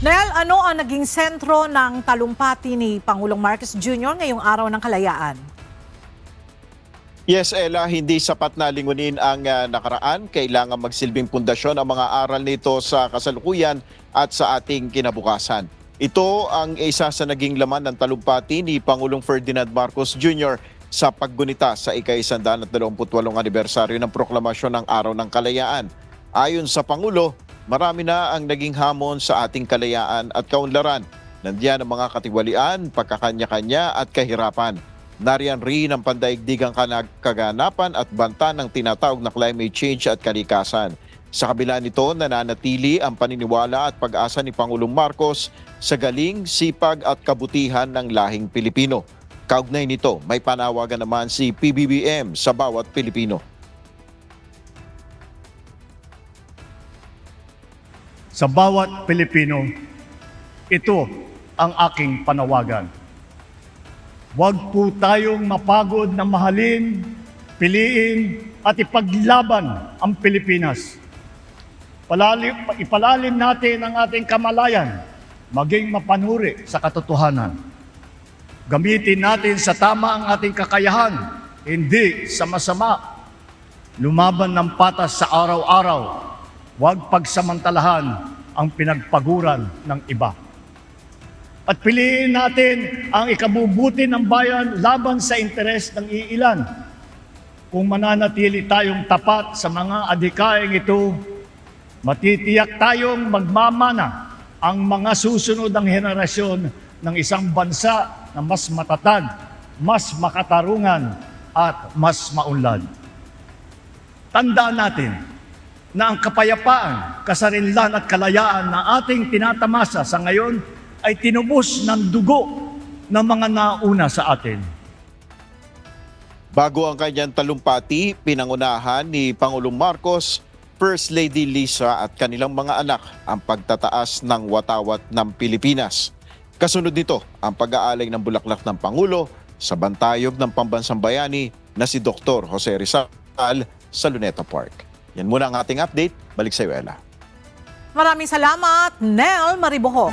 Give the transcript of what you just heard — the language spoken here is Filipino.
Nel, ano ang naging sentro ng talumpati ni Pangulong Marcos Jr. ngayong araw ng kalayaan? Yes, Ella, hindi sapat na lingunin ang nakaraan. Kailangan magsilbing pundasyon ang mga aral nito sa kasalukuyan at sa ating kinabukasan. Ito ang isa sa naging laman ng talumpati ni Pangulong Ferdinand Marcos Jr. sa paggunita sa ika-128 anibersaryo ng proklamasyon ng Araw ng Kalayaan. Ayon sa Pangulo, marami na ang naging hamon sa ating kalayaan at kaunlaran. Nandiyan ang mga katiwalian, pagkakanya-kanya at kahirapan. Nariyan rin ang pandaigdigang kaganapan at banta ng tinatawag na climate change at kalikasan. Sa kabila nito, nananatili ang paniniwala at pag-asa ni Pangulong Marcos sa galing, sipag at kabutihan ng lahing Pilipino. Kaugnay nito, may panawagan naman si PBBM sa bawat Pilipino. Sa bawat Pilipino, ito ang aking panawagan. Huwag po tayong mapagod na mahalin, piliin at ipaglaban ang Pilipinas. Ipalalim natin ang ating kamalayan, maging mapanuri sa katotohanan. Gamitin natin sa tama ang ating kakayahan, hindi sa masama. Lumaban ng patas sa araw-araw, huwag pagsamantalahan ang pinagpaguran ng iba. At piliin natin ang ikabubuti ng bayan laban sa interes ng iilan. Kung mananatili tayong tapat sa mga adhikaing ito, matitiyak tayong magmamana ang mga susunod ng henerasyon ng isang bansa na mas matatag, mas makatarungan at mas maunlad. Tandaan natin na ang kapayapaan, kasarinlan at kalayaan na ating tinatamasa sa ngayon ay tinubos ng dugo ng mga nauna sa atin. Bago ang kanyang talumpati, pinangunahan ni Pangulong Marcos, First Lady Lisa at kanilang mga anak ang pagtataas ng watawat ng Pilipinas. Kasunod nito ang pag-aalay ng bulaklak ng Pangulo sa bantayog ng pambansang bayani na si Dr. Jose Rizal sa Luneta Park. Yan muna ang ating update. Balik sa iyo, Ella. Maraming salamat, Nel Maribohok.